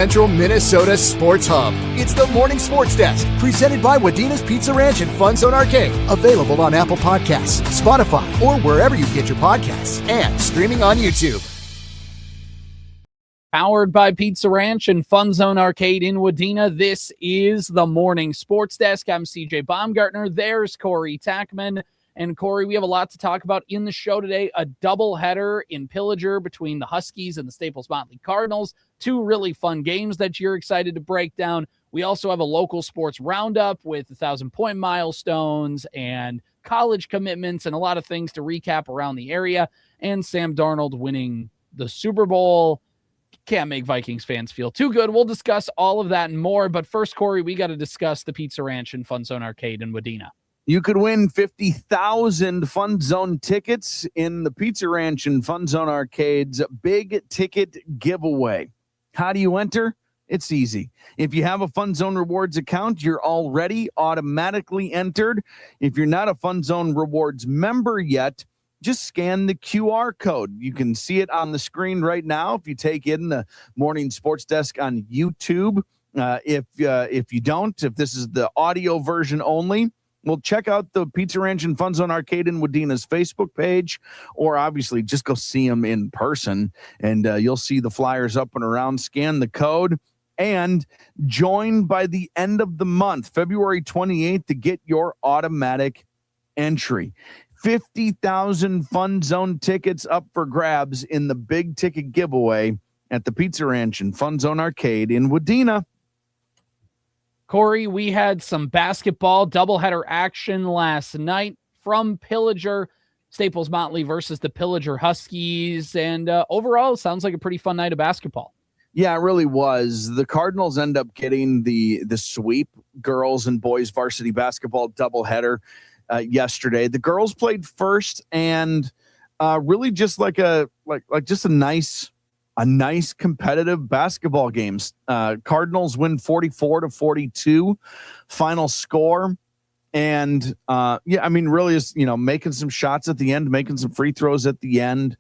Central Minnesota Sports Hub. It's the Morning Sports Desk, presented by Wadena's Pizza Ranch and FunZone Arcade. Available on Apple Podcasts, Spotify, or wherever you get your podcasts, and streaming on YouTube. Powered by Pizza Ranch and FunZone Arcade in Wadena, this is the Morning Sports Desk. I'm CJ Baumgartner. There's Corey Tackman. And Corey, we have a lot to talk about in the show today. A doubleheader in Pillager between the Huskies and the Staples-Motley Cardinals. Two really fun games that you're excited to break down. We also have a local sports roundup with 1,000-point milestones and college commitments and a lot of things to recap around the area. And Sam Darnold winning the Super Bowl. Can't make Vikings fans feel too good. We'll discuss all of that and more. But first, Corey, we got to discuss the Pizza Ranch and FunZone Arcade in Wadena. You could win 50,000 FunZone tickets in the Pizza Ranch and FunZone Arcade's big ticket giveaway. How do you enter? It's easy. If you have a FunZone Rewards account, you're already automatically entered. If you're not a FunZone Rewards member yet, just scan the QR code. You can see it on the screen right now if you take in the Morning Sports Desk on YouTube. If you don't, if this is the audio version only, well, check out the Pizza Ranch and FunZone Arcade in Wadena's Facebook page, or obviously just go see them in person, and you'll see the flyers up and around. Scan the code and join by the end of the month, February 28th, to get your automatic entry. 50,000 FunZone tickets up for grabs in the big ticket giveaway at the Pizza Ranch and FunZone Arcade in Wadena. Corey, we had some basketball doubleheader action last night from Pillager, Staples-Motley versus the Pillager Huskies. And overall, it sounds like a pretty fun night of basketball. Yeah, it really was. The Cardinals end up getting the sweep, girls and boys varsity basketball doubleheader yesterday. The girls played first, and really just like just a nice competitive basketball games. Cardinals win 44-42 final score. And really is, making some shots at the end, making some free throws at the end,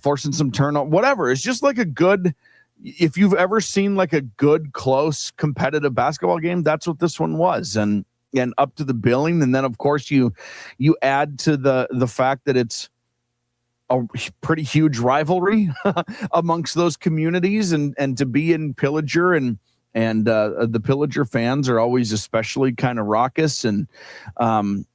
forcing some turnover, whatever. It's just like a good, if you've ever seen like a good, close competitive basketball game, that's what this one was. And up to the billing. And then of course you add to the fact that it's a pretty huge rivalry amongst those communities, and to be in Pillager and the Pillager fans are always especially kind of raucous, and the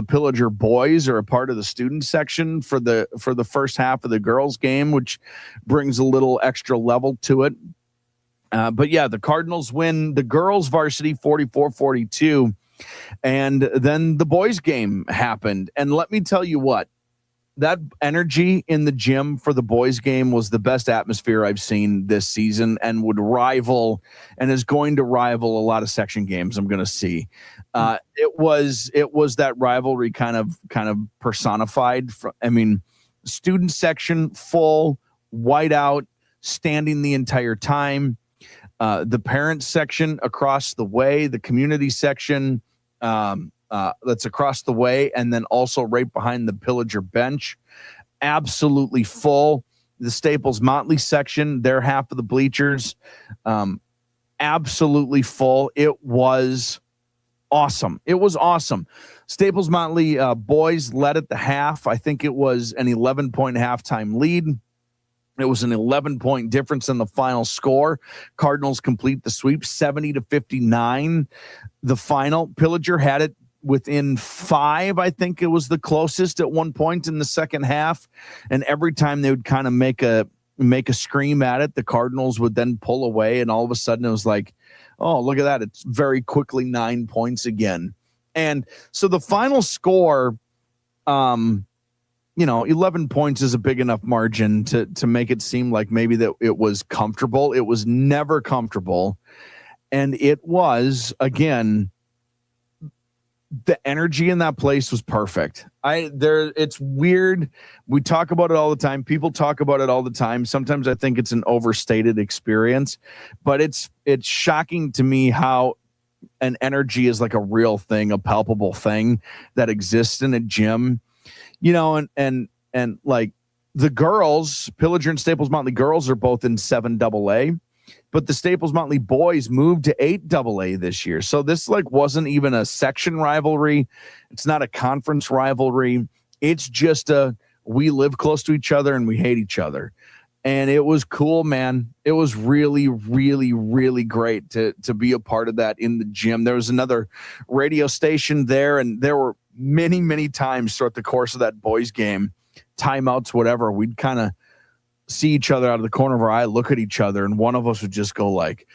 Pillager boys are a part of the student section for the first half of the girls game, which brings a little extra level to it. But yeah, the Cardinals win the girls varsity 44-42, and then the boys game happened. And let me tell you what, that energy in the gym for the boys game was the best atmosphere I've seen this season, and would rival and is going to rival a lot of section games I'm going to see. It was that rivalry kind of personified. Student section full, white out, standing the entire time. The parents section across the way, the community section that's across the way, and then also right behind the Pillager bench, absolutely full. The Staples-Motley section, their half of the bleachers, absolutely full. It was awesome. Staples-Motley boys led at the half. I think it was an 11-point halftime lead. It was an 11-point difference in the final score. Cardinals complete the sweep, 70-59. The final, Pillager had it within 5. I think it was the closest at one point in the second half. And every time they would kind of make a scream at it, the Cardinals would then pull away. And all of a sudden it was like, oh, look at that. It's very quickly 9 points again. And so the final score, 11 points is a big enough margin to make it seem like maybe that it was comfortable. It was never comfortable. And it was, again, the energy in that place was perfect. It's weird. We talk about it all the time. People talk about it all the time. Sometimes I think it's an overstated experience, but it's shocking to me how an energy is like a real thing, a palpable thing that exists in a gym, and like the girls, Pillager and Staples-Motley girls, are both in 7AA, but the Staples-Motley boys moved to 8AA this year. So this wasn't even a section rivalry. It's not a conference rivalry. It's just we live close to each other and we hate each other. And it was cool, man. It was really, really, really great to be a part of that in the gym. There was another radio station there, and there were many, many times throughout the course of that boys game, timeouts, whatever, we'd kind of see each other out of the corner of our eye, look at each other, and one of us would just go like,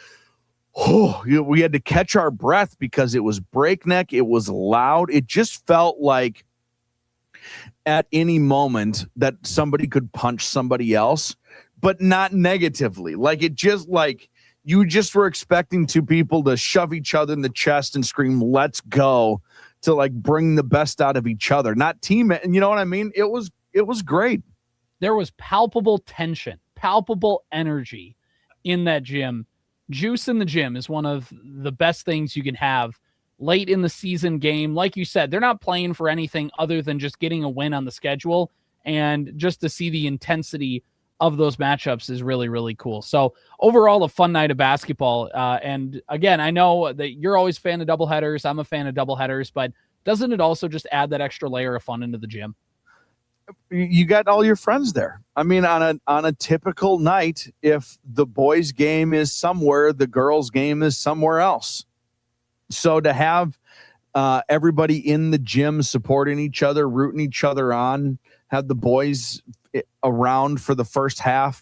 oh, we had to catch our breath because it was breakneck. It was loud. It just felt like at any moment that somebody could punch somebody else, but not negatively. You just were expecting two people to shove each other in the chest and scream, let's go, to bring the best out of each other, not team it. And you know what I mean? It was great. There was palpable tension, palpable energy in that gym. Juice in the gym is one of the best things you can have late in the season game. Like you said, they're not playing for anything other than just getting a win on the schedule, and just to see the intensity of those matchups is really, really cool. So overall, a fun night of basketball. And again, I know that you're always a fan of doubleheaders. I'm a fan of doubleheaders, but doesn't it also just add that extra layer of fun into the gym? You got all your friends there. I mean, on a typical night, if the boys' game is somewhere, the girls' game is somewhere else. So to have everybody in the gym supporting each other, rooting each other on, have the boys around for the first half,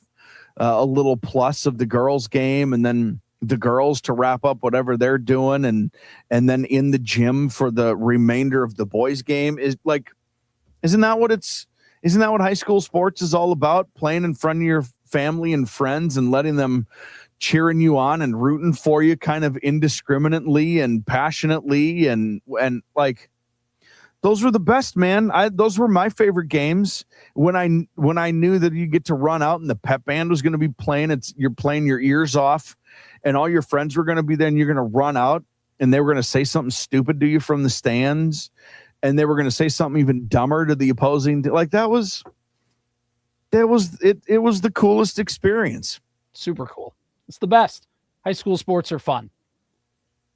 a little plus of the girls' game, and then the girls to wrap up whatever they're doing, and then in the gym for the remainder of the boys' game is isn't that what high school sports is all about? Playing in front of your family and friends and letting them cheering you on and rooting for you kind of indiscriminately and passionately, and those were the best, man. Those were my favorite games when I knew that you get to run out and the pep band was going to be playing. You're playing your ears off, and all your friends were going to be there, and you're going to run out, and they were going to say something stupid to you from the stands, and they were going to say something even dumber to the opposing. It was the coolest experience. Super cool. It's the best. High school sports are fun.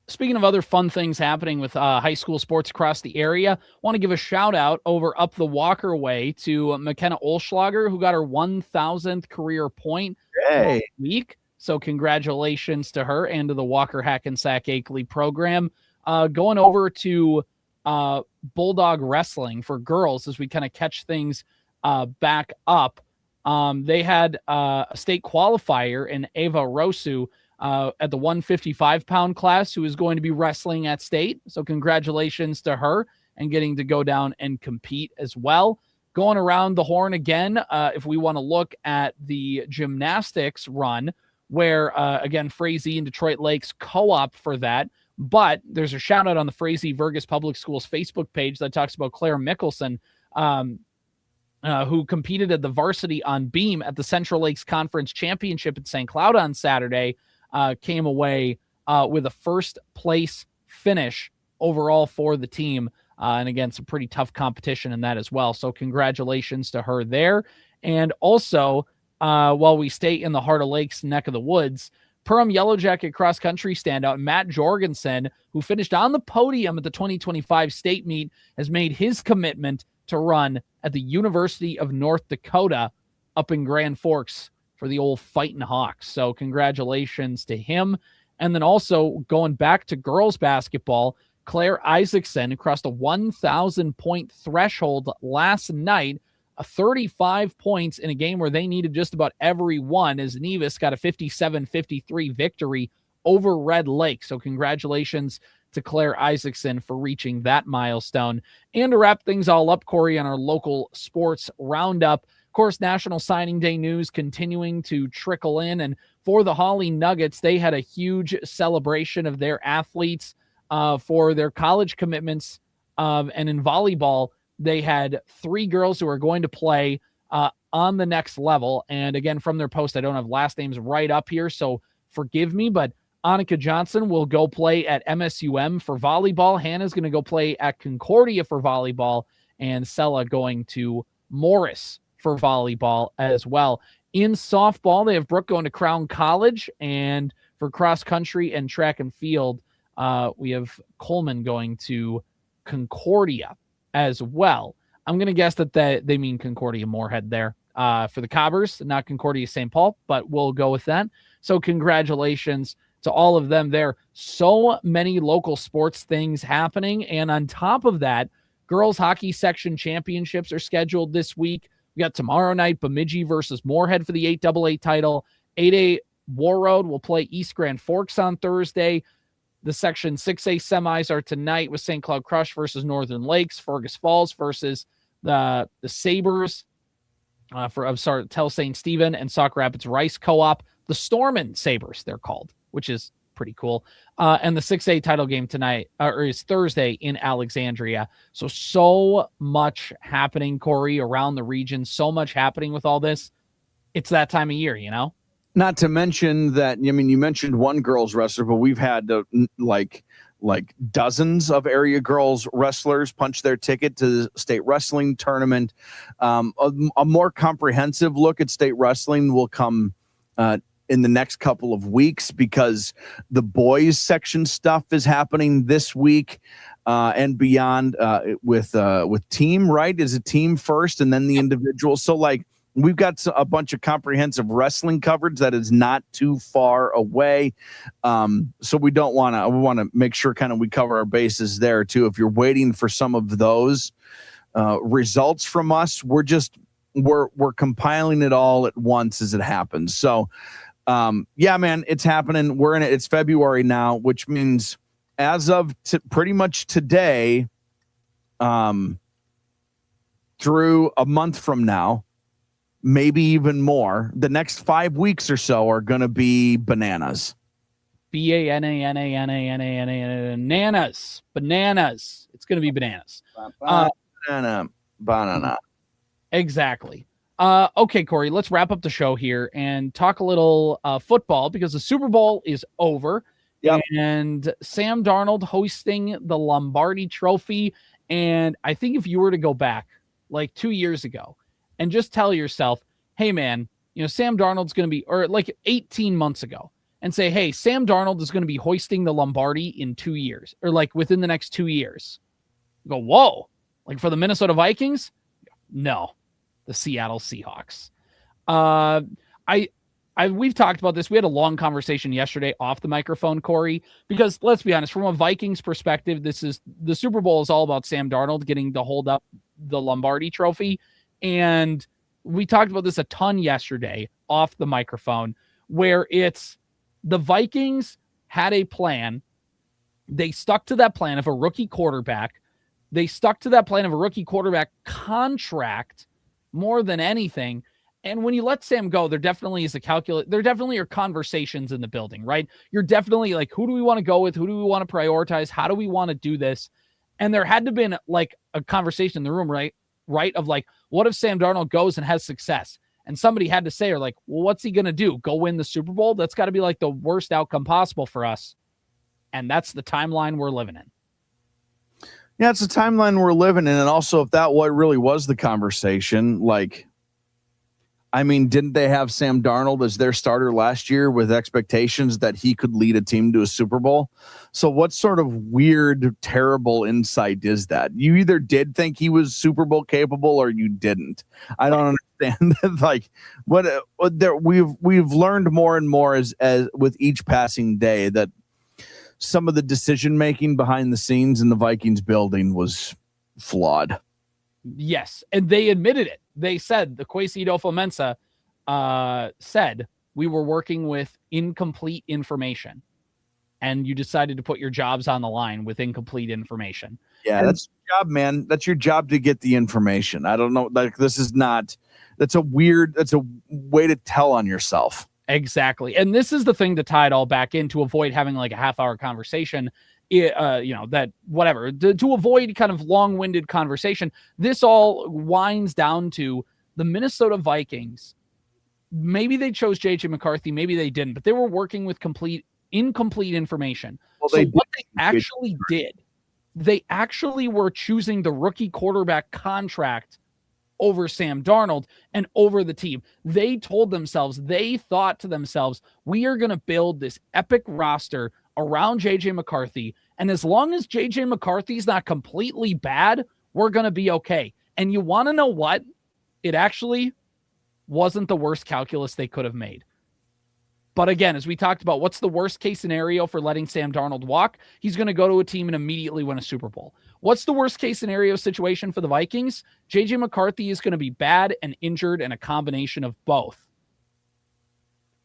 Speaking of other fun things happening with high school sports across the area, I want to give a shout out over up the Walker way to McKenna Olschlager, who got her 1,000th career point last week. So congratulations to her and to the Walker Hackensack Akeley program. Going over to Bulldog Wrestling for girls as we kind of catch things back up. They had a state qualifier in Ava Rosu at the 155-pound class, who is going to be wrestling at state. So congratulations to her and getting to go down and compete as well. Going around the horn again, if we want to look at the gymnastics run, where, again, Frazee and Detroit Lakes co-op for that. But there's a shout out on the Frazee Vergas Public Schools Facebook page that talks about Claire Mickelson, who competed at the varsity on beam at the Central Lakes Conference Championship at St. Cloud on Saturday, came away with a first place finish overall for the team. And again, some pretty tough competition in that as well. So congratulations to her there. And also, while we stay in the Heart of Lakes neck of the woods, Perham Yellow Jacket cross country standout Matt Jorgensen, who finished on the podium at the 2025 state meet, has made his commitment to run at the University of North Dakota up in Grand Forks for the old Fightin' Hawks. So congratulations to him. And then also going back to girls basketball, Claire Isaacson, who crossed a 1,000-point threshold last night, 35 points in a game where they needed just about every one, as Nevis got a 57-53 victory over Red Lake. So congratulations to Claire Isaacson for reaching that milestone. And to wrap things all up, Corey, on our local sports roundup, of course, National Signing Day news continuing to trickle in. And for the Holly Nuggets, they had a huge celebration of their athletes for their college commitments. And in volleyball, they had 3 girls who are going to play on the next level. And again, from their post, I don't have last names right up here, so forgive me, but Annika Johnson will go play at MSUM for volleyball. Hannah's going to go play at Concordia for volleyball, and Sella going to Morris for volleyball as well. In softball, they have Brooke going to Crown College, and for cross country and track and field, we have Coleman going to Concordia as well. I'm going to guess that they mean Concordia Moorhead there for the Cobbers, not Concordia St. Paul, but we'll go with that. So congratulations to all of them there. So many local sports things happening. And on top of that, girls hockey section championships are scheduled this week. We got tomorrow night, Bemidji versus Moorhead for the 8AA title. 8A War Road will play East Grand Forks on Thursday. The Section 6A semis are tonight with St. Cloud Crush versus Northern Lakes, Fergus Falls versus the Sabres Tell St. Stephen, and Sauk Rapids Rice Co-op. The Stormin' Sabres, they're called, which is pretty cool. And the 6A title game tonight, is Thursday in Alexandria. So much happening, Corey, around the region. So much happening with all this. It's that time of year, you know? Not to mention that, I mean, you mentioned one girls wrestler, but we've had like dozens of area girls wrestlers punch their ticket to the state wrestling tournament. A more comprehensive look at state wrestling will come in the next couple of weeks, because the boys section stuff is happening this week and beyond with team, right? Is a team first and then the individual. So like, we've got a bunch of comprehensive wrestling coverage that is not too far away. So we want to make sure kind of we cover our bases there too. If you're waiting for some of those results from us, we're compiling it all at once as it happens. So yeah, man, it's happening. We're in it. It's February now, which means as of pretty much today, through a month from now, maybe even more, the next 5 weeks or so are going to be bananas. Bananas. It's going to be bananas. Banana. Exactly. Okay, Corey, let's wrap up the show here and talk a little football, because the Super Bowl is over. Yep. And Sam Darnold hosting the Lombardi Trophy. And I think if you were to go back like 2 years ago and just tell yourself, hey, man, you know, Sam Darnold's going to be, or like 18 months ago, and say, hey, Sam Darnold is going to be hoisting the Lombardi in 2 years, or like within the next 2 years. You go, whoa, like for the Minnesota Vikings? No, the Seattle Seahawks. We've talked about this. We had a long conversation yesterday off the microphone, Corey, because let's be honest, from a Vikings perspective, the Super Bowl is all about Sam Darnold getting to hold up the Lombardi Trophy. And we talked about this a ton yesterday off the microphone, where it's the Vikings had a plan. They stuck to that plan of a rookie quarterback. They stuck to that plan of a rookie quarterback contract more than anything. And when you let Sam go, there definitely is there definitely are conversations in the building, right? You're definitely like, who do we want to go with? Who do we want to prioritize? How do we want to do this? And there had to have been like a conversation in the room, right? Of like, what if Sam Darnold goes and has success? And somebody had to say, or like, well, what's he going to do? Go win the Super Bowl? That's got to be like the worst outcome possible for us. And that's the timeline we're living in. Yeah, it's the timeline we're living in. And also, if that really was the conversation, like, I mean, didn't they have Sam Darnold as their starter last year with expectations that he could lead a team to a Super Bowl? So what sort of weird, terrible insight is that? You either did think he was Super Bowl capable or you didn't. I don't understand. Like, we've learned more and more as with each passing day that some of the decision making behind the scenes in the Vikings building was flawed. Yes, and they admitted it. They said, the Kwesi Adolfo-Mensah said, we were working with incomplete information, and you decided to put your jobs on the line with incomplete information. Yeah, and that's your job, man. That's your job to get the information. I don't know. Like, that's a way to tell on yourself. Exactly. And this is the thing to tie it all back in, to avoid having like a half-hour conversation, that whatever, to avoid kind of long-winded conversation. This all winds down to the Minnesota Vikings. Maybe they chose J.J. McCarthy, maybe they didn't, but they were working with incomplete information. Well, what they actually did, they actually were choosing the rookie quarterback contract over Sam Darnold and over the team. They thought to themselves, we are going to build this epic roster around JJ McCarthy. And as long as JJ McCarthy's not completely bad, we're going to be okay. And you want to know what? It actually wasn't the worst calculus they could have made. But again, as we talked about, what's the worst case scenario for letting Sam Darnold walk? He's going to go to a team and immediately win a Super Bowl. What's the worst case scenario situation for the Vikings? JJ McCarthy is going to be bad and injured and a combination of both.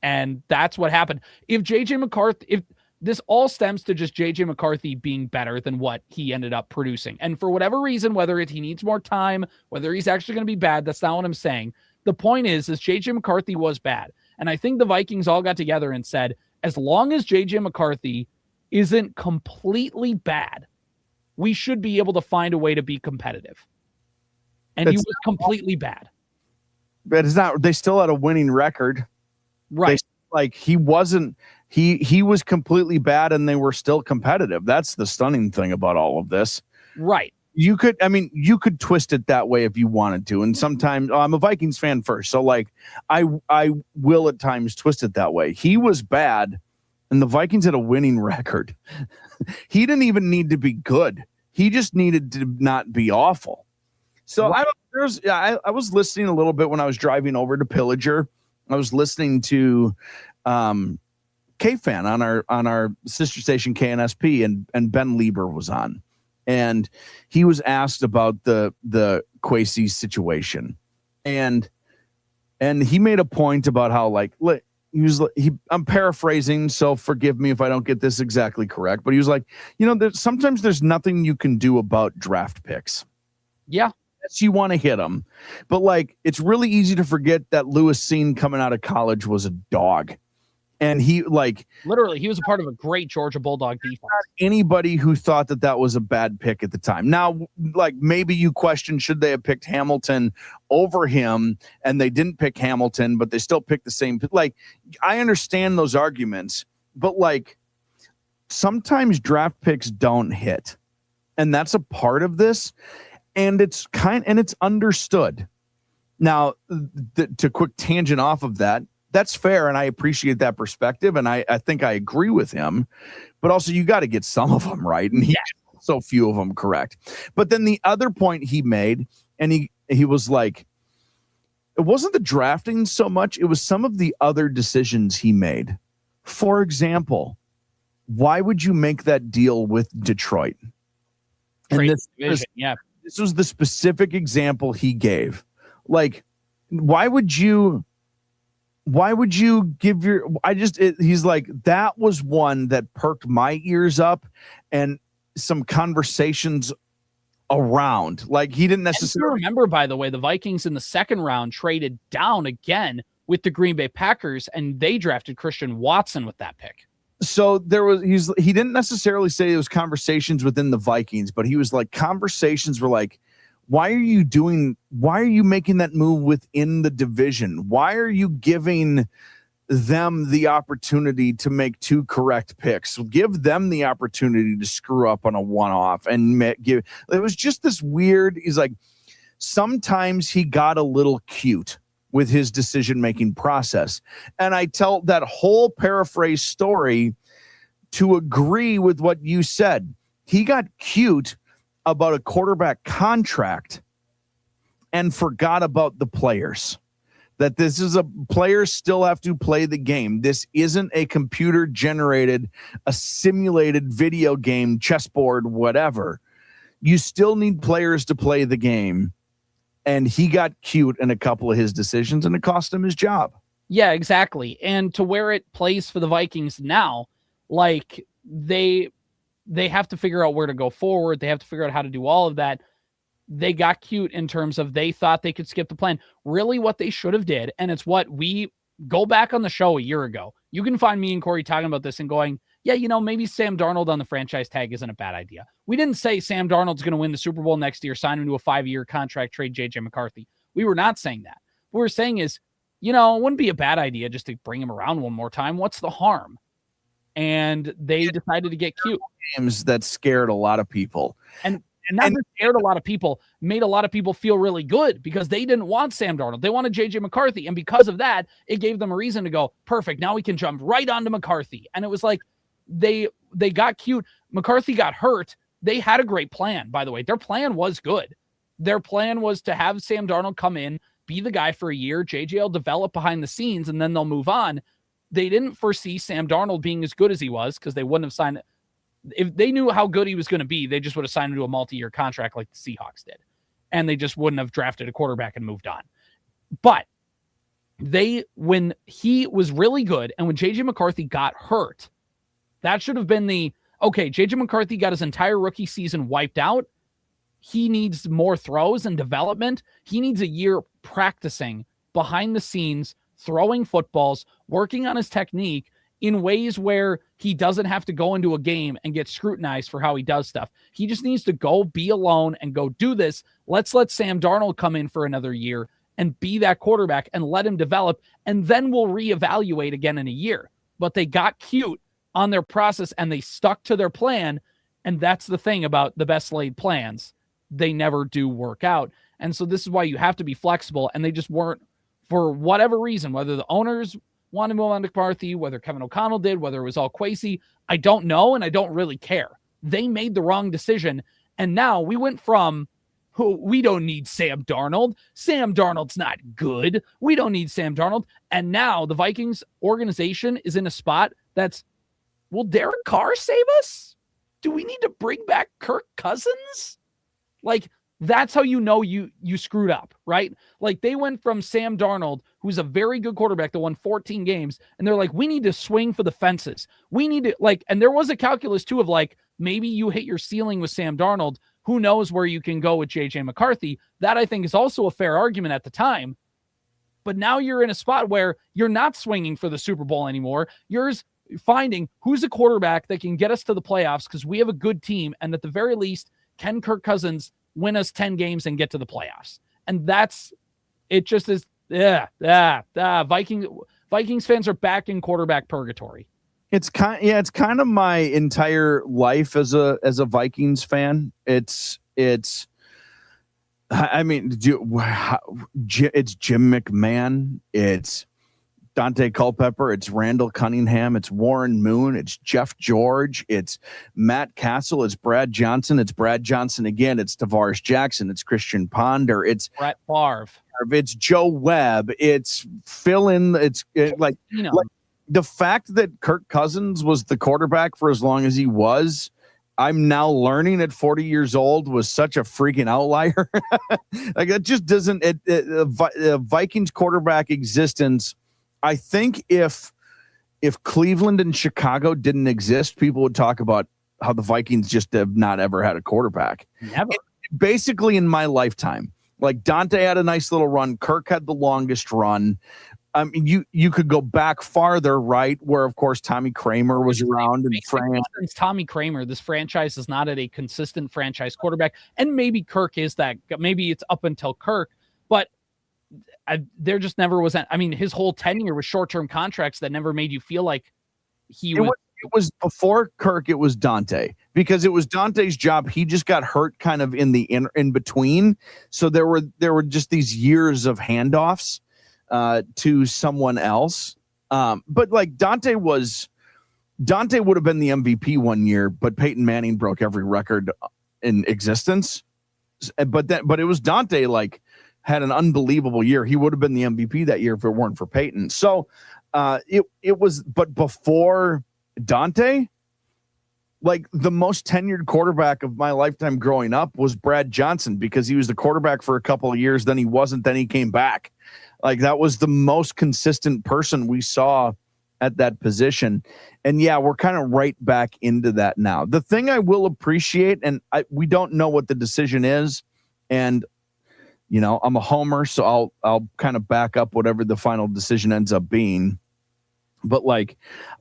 And that's what happened. If this all stems to just JJ McCarthy being better than what he ended up producing. And for whatever reason, whether he needs more time, whether he's actually going to be bad, that's not what I'm saying. The point is JJ McCarthy was bad. And I think the Vikings all got together and said, as long as JJ McCarthy isn't completely bad, we should be able to find a way to be competitive. And he was completely bad. But it's not, they still had a winning record. Right. He was completely bad and they were still competitive. That's the stunning thing about all of this. Right. You could twist it that way if you wanted to. And sometimes I'm a Vikings fan first. So I will at times twist it that way. He was bad and the Vikings had a winning record. He didn't even need to be good. He just needed to not be awful. So I was listening a little bit when I was driving over to Pillager. I was listening to K-Fan on our sister station KNSP, and Ben Lieber was on. And he was asked about the Kwesi situation, and he made a point about how I'm paraphrasing, so forgive me if I don't get this exactly correct, but he was like, sometimes there's nothing you can do about draft picks. Yeah, yes, you want to hit them, but it's really easy to forget that Lewis Cine coming out of college was a dog. And he literally, he was a part of a great Georgia Bulldog defense. Not anybody who thought that was a bad pick at the time. Now, maybe you question, should they have picked Hamilton over him? And they didn't pick Hamilton, but they still picked the same. I understand those arguments, but sometimes draft picks don't hit, and that's a part of this. And it's understood. Now, to quick tangent off of that. That's fair, and I appreciate that perspective, and I think I agree with him. But also, you got to get some of them right, and he got so few of them correct. But then the other point he made, and he was like, it wasn't the drafting so much, it was some of the other decisions he made. For example, why would you make that deal with Detroit? And this was the specific example he gave. Why would you give he's like, that was one that perked my ears up and some conversations around. He didn't necessarily remember, by the way, the Vikings in the second round traded down again with the Green Bay Packers, and they drafted Christian Watson with that pick. So he didn't necessarily say it was conversations within the Vikings, but he was conversations were why are you making that move within the division? Why are you giving them the opportunity to make two correct picks? Give them the opportunity to screw up on a one-off it was just this weird. He's sometimes he got a little cute with his decision-making process. And I tell that whole paraphrase story to agree with what you said. He got cute about a quarterback contract and forgot about the players. That this is players still have to play the game. This isn't a computer generated, a simulated video game, chessboard, whatever. You still need players to play the game. And he got cute in a couple of his decisions, and it cost him his job. Yeah, exactly. And to where it plays for the Vikings now, they have to figure out where to go forward. They have to figure out how to do all of that. They got cute in terms of they thought they could skip the plan. Really what they should have did, and it's what we go back on the show a year ago. You can find me and Corey talking about this and going, yeah, maybe Sam Darnold on the franchise tag isn't a bad idea. We didn't say Sam Darnold's going to win the Super Bowl next year, sign him to a 5-year contract, trade JJ McCarthy. We were not saying that. What we're saying is, it wouldn't be a bad idea just to bring him around one more time. What's the harm? And they decided to get cute. Games that scared a lot of people. And And that scared a lot of people, made a lot of people feel really good because they didn't want Sam Darnold. They wanted J.J. McCarthy. And because of that, it gave them a reason to go, perfect, now we can jump right onto McCarthy. And it was like they got cute. McCarthy got hurt. They had a great plan, by the way. Their plan was good. Their plan was to have Sam Darnold come in, be the guy for a year. J.J. will develop behind the scenes, and then they'll move on. They didn't foresee Sam Darnold being as good as he was because they wouldn't have signed it. If they knew how good he was going to be, they just would have signed him to a multi-year contract like the Seahawks did. And they just wouldn't have drafted a quarterback and moved on. But when he was really good and when J.J. McCarthy got hurt, that should have been J.J. McCarthy got his entire rookie season wiped out. He needs more throws and development. He needs a year practicing behind the scenes, throwing footballs, working on his technique in ways where he doesn't have to go into a game and get scrutinized for how he does stuff. He just needs to go be alone and go do this. Let's let Sam Darnold come in for another year and be that quarterback and let him develop, and then we'll reevaluate again in a year. But they got cute on their process and they stuck to their plan, and that's the thing about the best laid plans. They never do work out. And so this is why you have to be flexible, and they just weren't, for whatever reason, whether the owners wanted to move on to McCarthy, whether Kevin O'Connell did, whether it was all Kwesi, I don't know, and I don't really care. They made the wrong decision, and now we went from, we don't need Sam Darnold. Sam Darnold's not good. We don't need Sam Darnold. And now the Vikings organization is in a spot that's, will Derek Carr save us? Do we need to bring back Kirk Cousins? Like, that's how you know you screwed up, right? Like, they went from Sam Darnold, who's a very good quarterback that won 14 games, and they're like, we need to swing for the fences. We need to, like, and there was a calculus, too, of, like, maybe you hit your ceiling with Sam Darnold. Who knows where you can go with J.J. McCarthy? That, I think, is also a fair argument at the time. But now you're in a spot where you're not swinging for the Super Bowl anymore. You're finding who's a quarterback that can get us to the playoffs because we have a good team, and at the very least, can Kirk Cousins win us 10 games and get to the playoffs? And that's, it just is, Vikings fans are back in quarterback purgatory. It's kind of my entire life as a Vikings fan. It's I mean, it's Jim McMahon, it's Dante Culpepper, it's Randall Cunningham, it's Warren Moon, it's Jeff George, it's Matt Castle, it's Brad Johnson, it's Brad Johnson again, it's Tavares Jackson, it's Christian Ponder, it's Brett Favre, it's Joe Webb, it's fill in, like the fact that Kirk Cousins was the quarterback for as long as he was, I'm now learning at 40 years old was such a freaking outlier. Like, that just doesn't, Vikings quarterback existence. I think if Cleveland and Chicago didn't exist, people would talk about how the Vikings just have not ever had a quarterback. Never. Basically in my lifetime. Like, Dante had a nice little run. Kirk had the longest run. I mean, you could go back farther, right? Where, of course, Tommy Kramer was around in France. Since Tommy Kramer, this franchise is not at a consistent franchise quarterback. And maybe Kirk is that. Maybe it's up until Kirk. But there just never was. I mean, his whole tenure was short-term contracts that never made you feel like he was. It was before Kirk. It was Dante, because it was Dante's job. He just got hurt kind of in the in between. So there were just these years of handoffs to someone else. But like Dante would have been the MVP one year, but Peyton Manning broke every record in existence. But it was Dante, like, had an unbelievable year. He would have been the MVP that year if it weren't for Peyton. So it was, but before Dante, like, the most tenured quarterback of my lifetime growing up was Brad Johnson, because he was the quarterback for a couple of years. Then he wasn't, then he came back. Like, that was the most consistent person we saw at that position. And yeah, we're kind of right back into that now. The thing I will appreciate, and we don't know what the decision is, and I'm a homer, so I'll kind of back up whatever the final decision ends up being. But like,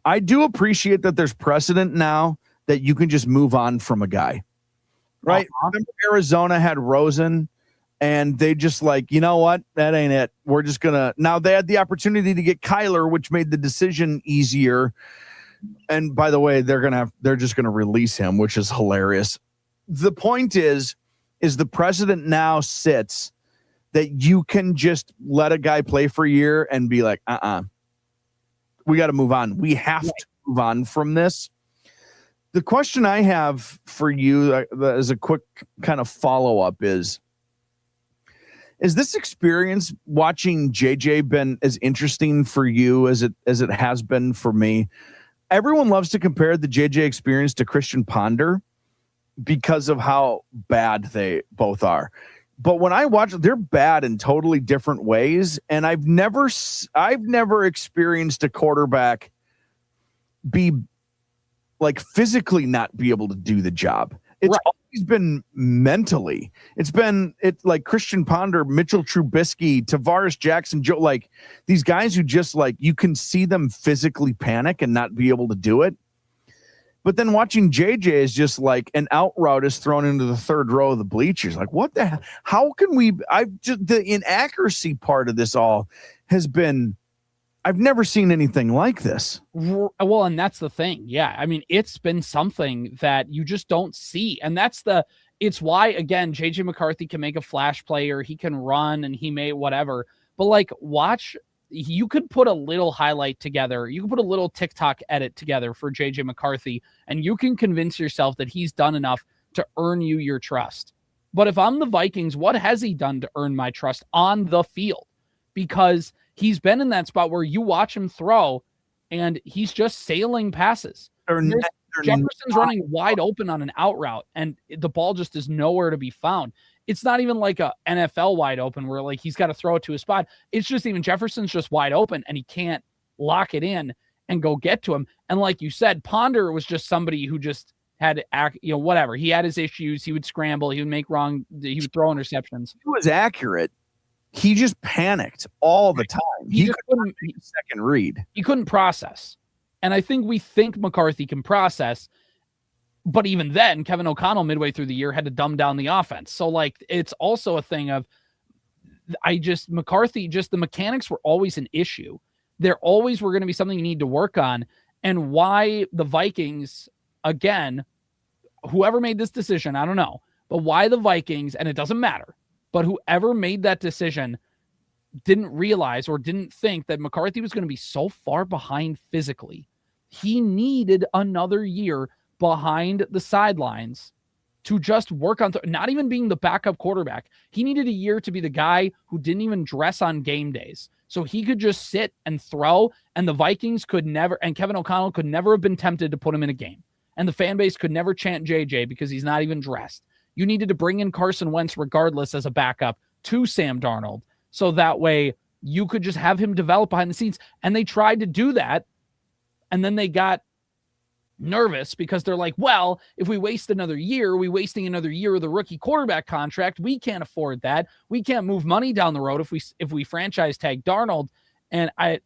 I do appreciate that there's precedent now that you can just move on from a guy, right? Remember Arizona had Rosen, and they just like, you know what? That ain't it. We're just now they had the opportunity to get Kyler, which made the decision easier. And by the way, they're just going to release him, which is hilarious. the point is the precedent now sits that you can just let a guy play for a year and be like, we got to move on. We have to move on from this. The question I have for you as a quick kind of follow-up is this experience watching JJ been as interesting for you as it has been for me? Everyone loves to compare the JJ experience to Christian Ponder because of how bad they both are. But when I watch, they're bad in totally different ways. And I've never experienced a quarterback be like physically not be able to do the job. It's always been mentally. It's like Christian Ponder, Mitchell Trubisky, Tavares Jackson, Joe, like these guys who just like, you can see them physically panic and not be able to do it. But then watching JJ is just like an out route is thrown into the third row of the bleachers. Like, what the hell? How can we? The inaccuracy part of this all has been, I've never seen anything like this. Well, and that's the thing. Yeah. I mean, it's been something that you just don't see. And it's why, again, JJ McCarthy can make a flash play or he can run and he may whatever. But like, you could put a little highlight together. You can put a little TikTok edit together for JJ McCarthy, and you can convince yourself that he's done enough to earn you your trust. But if I'm the Vikings, what has he done to earn my trust on the field? Because he's been in that spot where you watch him throw, and he's just sailing passes. Jefferson's running wide open on an out route, and the ball just is nowhere to be found. It's not even like a NFL wide open where like he's got to throw it to a spot. It's just even Jefferson's just wide open and he can't lock it in and go get to him. And like you said, Ponder was just somebody who just had whatever. He had his issues. He would scramble. He would make wrong. He would throw interceptions. He was accurate. He just panicked all the time. He couldn't make a second read. He couldn't process. And I think we think McCarthy can process. But even then, Kevin O'Connell midway through the year had to dumb down the offense. So like, it's also a thing of, McCarthy, just the mechanics were always an issue. There always were going to be something you need to work on. And why the Vikings, again, whoever made this decision, I don't know, but why the Vikings, and it doesn't matter, but whoever made that decision didn't realize or didn't think that McCarthy was going to be so far behind physically. He needed another year behind the sidelines to just work on, not even being the backup quarterback. He needed a year to be the guy who didn't even dress on game days. So he could just sit and throw, and the Vikings could never, and Kevin O'Connell could never have been tempted to put him in a game. And the fan base could never chant JJ because he's not even dressed. You needed to bring in Carson Wentz regardless as a backup to Sam Darnold. So that way you could just have him develop behind the scenes. And they tried to do that. And then they got nervous because they're like, well, if we waste another year, we're wasting another year of the rookie quarterback contract. We can't afford that. We can't move money down the road if we franchise tag Darnold. And I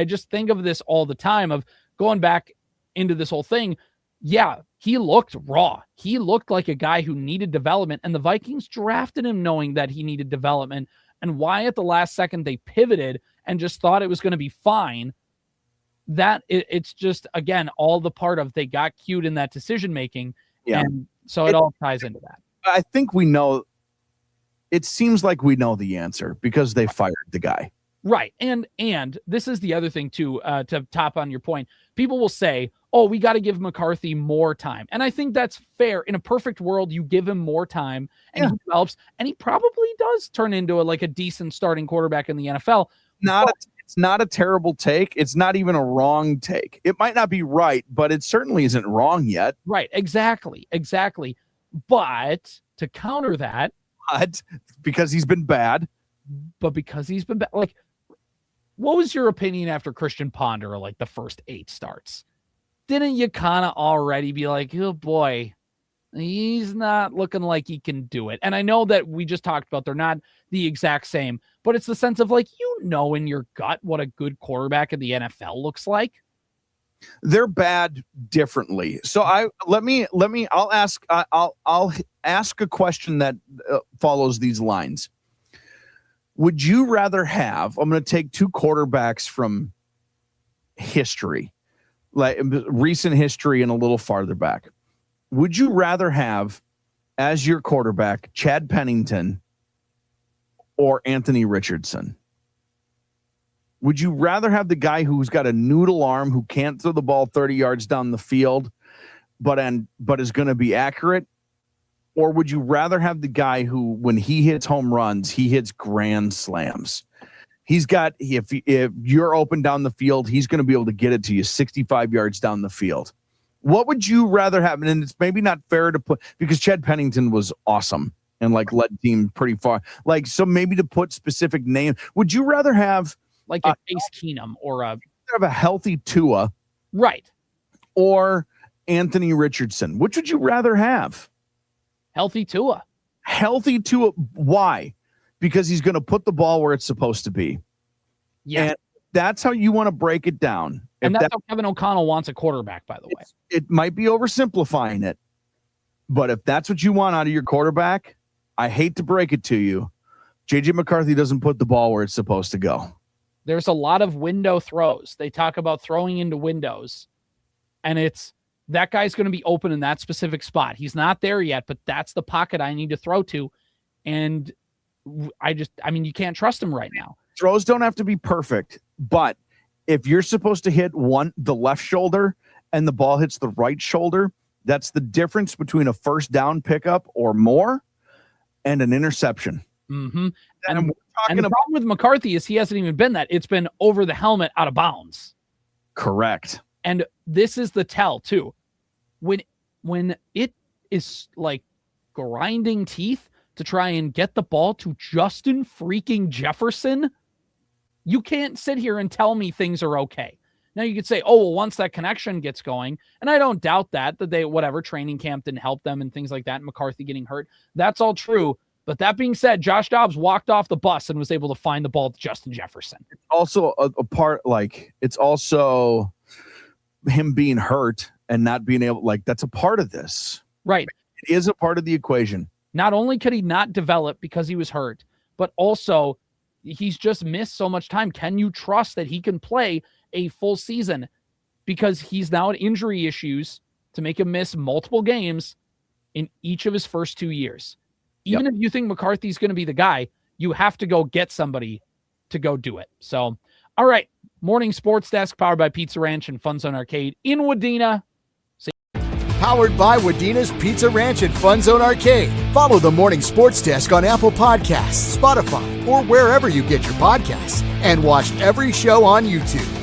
just think of this all the time of going back into this whole thing. Yeah, he looked raw. He looked like a guy who needed development, and the Vikings drafted him knowing that he needed development. And why at the last second they pivoted and just thought it was going to be fine. It's just, again, all the part of they got cute in that decision making. Yeah. And so it all ties into that. I think we know, it seems like we know the answer because they fired the guy. Right. And this is the other thing too, to top on your point. People will say, oh, we got to give McCarthy more time. And I think that's fair. In a perfect world, you give him more time and he develops, and he probably does turn into a decent starting quarterback in the NFL. It's not a terrible take. It's not even a wrong take. It might not be right, but it certainly isn't wrong yet. Right. Exactly. But to counter that, because he's been bad. Like, what was your opinion after Christian Ponder, like the first 8 starts? Didn't you kind of already be like, oh boy, he's not looking like he can do it? And I know that we just talked about they're not the exact same, but it's the sense of like, in your gut what a good quarterback in the NFL looks like. They're bad differently. So I'll ask a question that follows these lines. Would you rather have, I'm going to take 2 quarterbacks from history, like recent history and a little farther back. Would you rather have as your quarterback, Chad Pennington or Anthony Richardson? Would you rather have the guy who's got a noodle arm who can't throw the ball 30 yards down the field, but is going to be accurate? Or would you rather have the guy who, when he hits home runs, he hits grand slams? He's got, if you're open down the field, he's going to be able to get it to you 65 yards down the field. What would you rather have? And it's maybe not fair to put, because Chad Pennington was awesome and like led the team pretty far. Like, so maybe to put specific name, would you rather have like a Case Keenum or a healthy Tua, right, or Anthony Richardson? Which would you rather have? Healthy Tua. Healthy Tua. Why? Because he's going to put the ball where it's supposed to be. Yeah, and that's how you want to break it down. And that's how Kevin O'Connell wants a quarterback, by the way. It might be oversimplifying it, but if that's what you want out of your quarterback, I hate to break it to you, J.J. McCarthy doesn't put the ball where it's supposed to go. There's a lot of window throws. They talk about throwing into windows, and it's that guy's going to be open in that specific spot. He's not there yet, but that's the pocket I need to throw to. And you can't trust him right now. Throws don't have to be perfect, but if you're supposed to hit the left shoulder and the ball hits the right shoulder, that's the difference between a first down pickup or more and an interception. Mm-hmm. And the problem with McCarthy is he hasn't even been that. It's been over the helmet out of bounds. Correct. And this is the tell too. When it is like grinding teeth to try and get the ball to Justin freaking Jefferson, you can't sit here and tell me things are okay. Now you could say, oh, well, once that connection gets going, and I don't doubt that they, training camp didn't help them and things like that, and McCarthy getting hurt. That's all true. But that being said, Josh Dobbs walked off the bus and was able to find the ball to Justin Jefferson. It's also a part, like, it's also him being hurt and not being able, like, that's a part of this. Right. It is a part of the equation. Not only could he not develop because he was hurt, but also he's just missed so much time. Can you trust that he can play a full season? Because he's now had injury issues to make him miss multiple games in each of his first 2 years. Even if you think McCarthy's going to be the guy, you have to go get somebody to go do it. So, all right. Morning Sports Desk powered by Pizza Ranch and FunZone Arcade in Wadena. Powered by Wadena's Pizza Ranch and FunZone Arcade. Follow the Morning Sports Desk on Apple Podcasts, Spotify, or wherever you get your podcasts. And watch every show on YouTube.